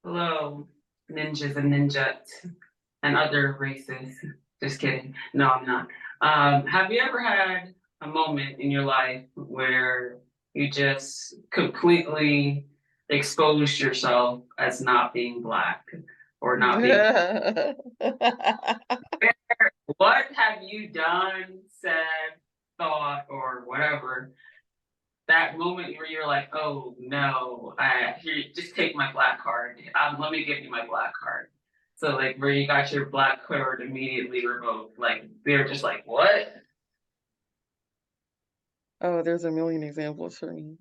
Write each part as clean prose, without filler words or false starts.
Hello, ninjas and ninjas and other races. Just kidding. No, I'm not. Have you ever had a moment in your life where you just completely exposed yourself as not being black or not being? What have you done, said, thought, or whatever? That moment where you're like, oh no, here, just take my black card. Let me give you my black card. So like where you got your black card immediately revoked. Like they're just like, what? Oh, there's a million examples for me.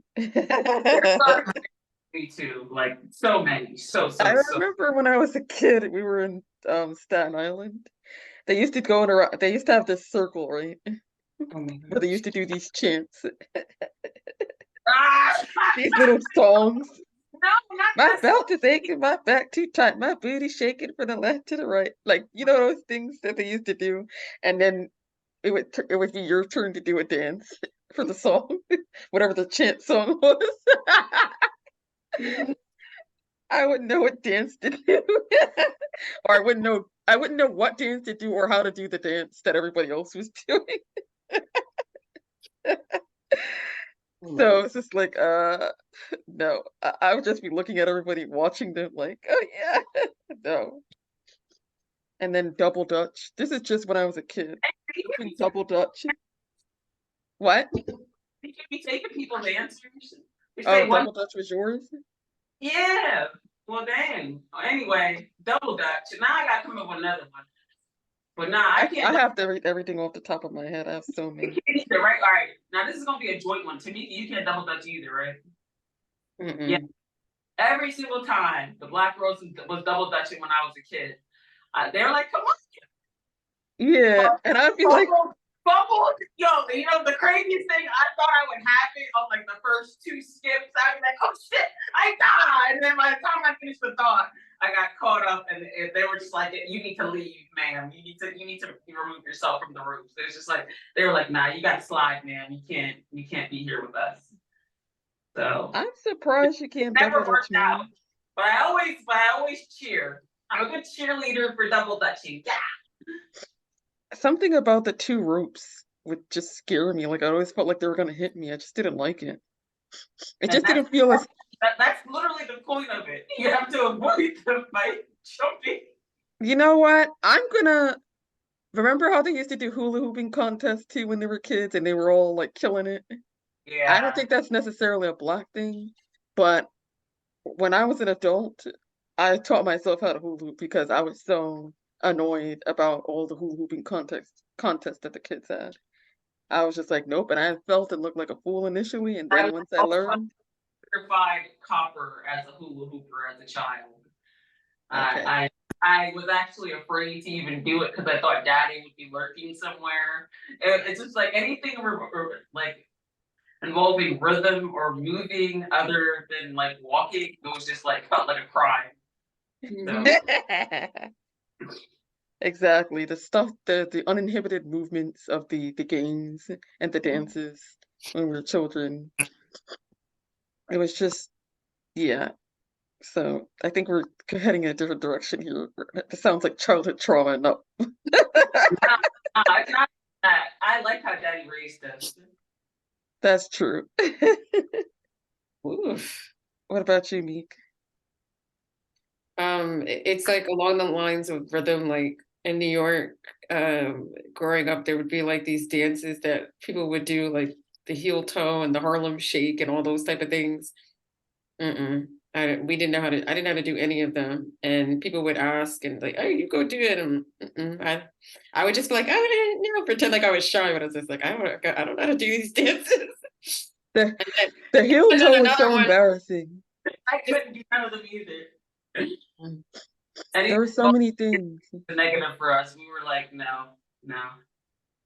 Me too. Like so many, I so. remember when I was a kid, we were in Staten Island. They used to go in around, they used to have this circle, right? Oh my Where they gosh. used to do these chants, Ah! these little songs. No, not My this. belt is aching, my back too tight, my booty shaking from the left to the right. Like, you know those things that they used to do, and then it would be your turn to do a dance for the song, whatever the chant song was. I wouldn't know what dance to do. Or I wouldn't know what dance to do or how to do the dance that everybody else was doing. Oh my So goodness. it's just like, no. I would just be looking at everybody watching them like, oh yeah, no. And then double dutch. This is just when I was a kid. You can Doing be, double dutch. What? you can be taking people's answers. You Oh, say one. double dutch was yours? Yeah. Well, dang. Anyway, double dutch. Now I got to come up with another one. But nah, I I can't. have to read everything off the top of my head. I have so You many. can't either, right? All right. Now this is gonna be a joint one. To me, you can't double dutch either, right? Yeah. Mm-mm. Every single time the Black Rose was double dutching when I was a kid, they were like, "Come on, Yeah, and I'd be like, fumble, fumble!" Yo, you know the craziest thing? I thought I would have it on like the first two skips. I'd be like, "Oh shit, I died!" And then by the time I finished the thought, I got caught up, and they were just like, "You need to leave, ma'am. You need to remove yourself from the room." So it's just like they were like, "Nah, you got to slide, ma'am. You can't be here with us." So I'm surprised you can't double never dutch worked out. me. But I always cheer. I'm a good cheerleader for double dutching. Yeah. Something about the two ropes would just scare me. Like I always felt like they were gonna hit me. I just didn't like it. It And just didn't feel as that's literally the point of it. You have to avoid the fight jumping. you know what? I'm gonna remember how they used to do hula hooping contests too when they were kids and they were all like killing it. I don't Yeah. think that's necessarily a black thing, but when I was an adult, I taught myself how to hula hoop because I was so annoyed about all the hula hooping contests that the kids had. I was just like, nope, and I felt and looked like a fool initially, and I then was once I also learned, certified copper as a hula hooper as a child. okay. I I was actually afraid to even do it because I thought daddy would be lurking somewhere. It's just like anything like involving rhythm or moving other than like walking, it was just like felt like a crime. So Exactly. The stuff, the uninhibited movements of the games and the dances when we were children. It was just, yeah. So I think we're heading in a different direction here. It sounds like childhood trauma. No, no, no, it's not that. I like how daddy raised us. that's true. Oof. What about you, Meek? It's like along the lines of rhythm, like in New York, growing up, there would be like these dances that people would do, like the heel toe and the Harlem Shake and all those type of things. Mm-mm. We didn't know how to. I didn't know how to do any of them, and people would ask and like, "Oh, you go do it." And I would just be like, "I don't know," pretend like I was shy, but I was just like, I don't know how to do these dances." The And then, the heel and then toe is another so one. embarrassing. I couldn't do none of them either. There Anything were so many things. negative for us, we were like, no, no.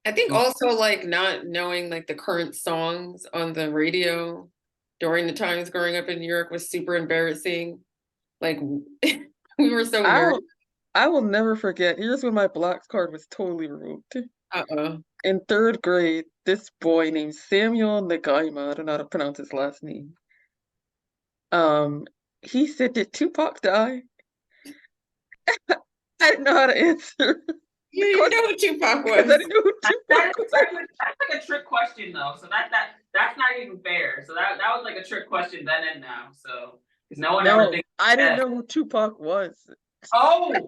I think Well, also like not knowing like the current songs on the radio during the times growing up in New York was super embarrassing. Like we were so nerdy. I'll I will never forget. Here's when my blocks card was totally removed. Uh-oh. In third grade, this boy named Samuel Nagaima, I don't know how to pronounce his last name. Um, He said, "Did Tupac die?" I didn't know how to answer You the didn't question know who Tupac because I was. didn't know who Tupac was. That's like a trick question though. So that's not even fair. So that was like a trick question then and now. So because no one ever No, thinks. I didn't Yeah. know who Tupac was. Oh, sorry,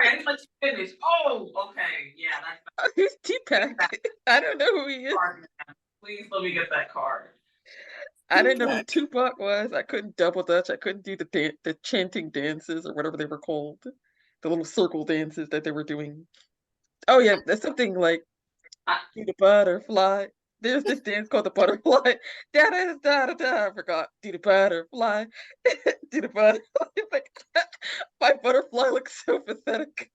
I didn't let you finish. Oh, okay, yeah, that's Who's Tupac? I don't know who he is. card, man. Please let me get that card. I didn't know who Tupac was. I couldn't double dutch. I couldn't do the chanting dances or whatever they were called, the little circle dances that they were doing. Oh yeah, that's something like do the butterfly. There's this dance called the butterfly. Da da da da da. I forgot. Do the butterfly. Do the butterfly. Like my butterfly looks so pathetic.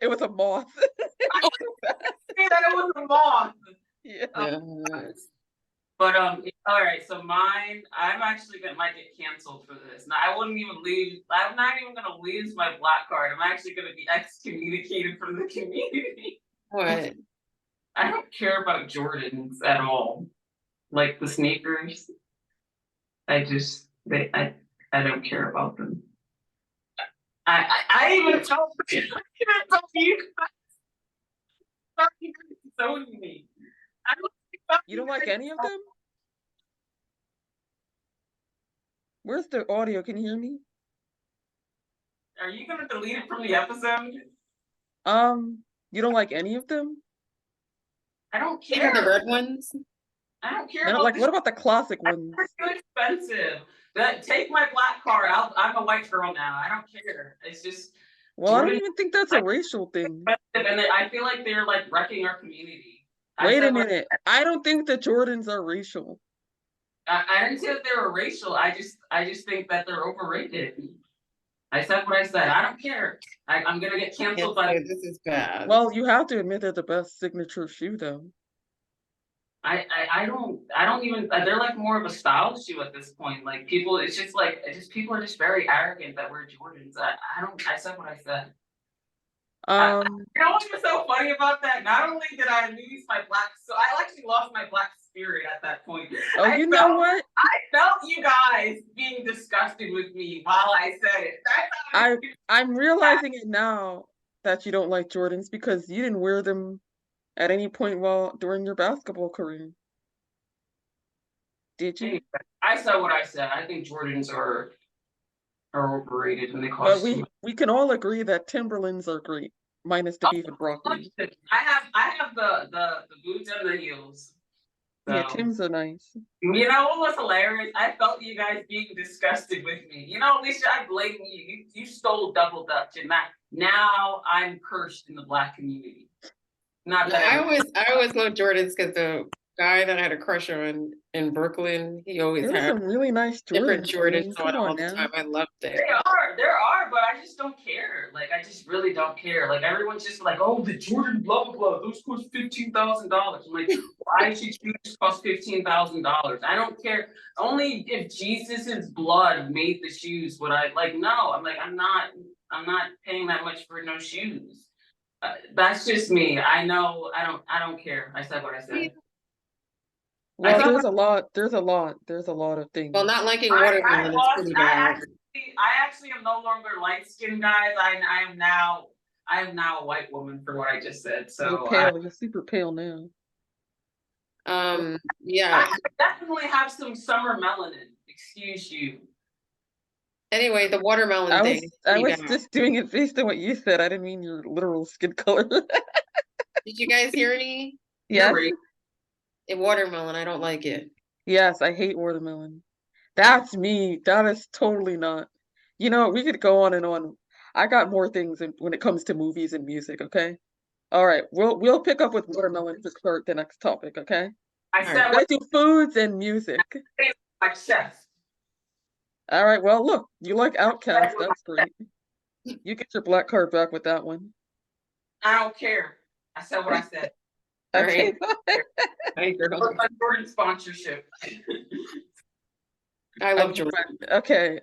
It was a moth. Say that it was a moth. Yeah. Yes. But all right. So mine, I'm actually gonna might get canceled for this. Now I wouldn't even leave. I'm not even gonna lose my black card. I'm actually gonna be excommunicated from the community. What? I don't care about Jordans at all. Like the sneakers. I don't care about them. I even told you. Showing me. I don't You don't like any of them? Where's the audio? Can you hear me? Are you gonna delete it from the episode? You don't like any of them? I don't You care. know the red ones? I don't care No, about like this. what about the classic ones? They're too expensive. Take my black card. I'm a white girl now. I don't care. It's just Well, I don't Jordan even think that's a racial thing. expensive, and I feel like they're like wrecking our community. Wait a minute. I don't think the Jordans are racial. I didn't say that they were racial. I just think that they're overrated. I said what I said. I don't care. I'm gonna get canceled by. This is bad. Well, you have to admit they're the best signature shoe, though. I don't even. They're like more of a style shoe at this point. Like people, it's just people are just very arrogant that wear Jordans. I don't. I said what I said. You know what was so funny about that? Not only did I lose my black, so I actually lost my black spirit at that point. Oh, you know what? I felt you guys being disgusted with me while I said it. I'm realizing it now that you don't like Jordans because you didn't wear them at any point during your basketball career. Did you? Anyway, I said what I said. I think Jordans are overrated and they But cost too much. we can all agree that Timberlands are great, minus the beef and broccoli. I have the boots and the heels. So. Yeah, Timbs are nice. You know what was hilarious? I felt you guys being disgusted with me. You know, Alicia, I blame you. You stole double dutch, and now I'm cursed in the black community. Not that I always loved Jordans because the guy that I had a crush on in Brooklyn, he always There's had some really nice different Jordans. Jordans on Come all on the now. time. I loved it. there are, but I just don't care. Like I just really don't care. Like everyone's just like, oh, the Jordan blah blah blah. Those cost $15,000. I'm like, why should shoes cost $15,000? I don't care. Only if Jesus's blood made the shoes would I like. No, I'm like, I'm not paying that much for no shoes. That's just me. I know. I don't care. I said what I said. Well, there's a lot of things. Well, not liking watermelon is pretty bad. I actually am no longer light skinned, guys. I am now a white woman for what I just said. So You're pale. You're super pale now. Yeah. I definitely have some summer melanin. Excuse you. Anyway, the watermelon thing. I was just doing it based on what you said. I didn't mean your literal skin color. Did you guys hear me? Yes. Watermelon, I don't like it. Yes, I hate watermelon. That's me. That is totally not. You know, we could go on and on. I got more things when it comes to movies and music, okay? All right, we'll pick up with watermelon to start the next topic, okay? I said I do foods and music. My chest. All right, well, look, you like Outkast. That's great. You get your black card back with that one. I don't care. I said what I said. Okay. Jordan sponsorship. I love Jordan. Okay,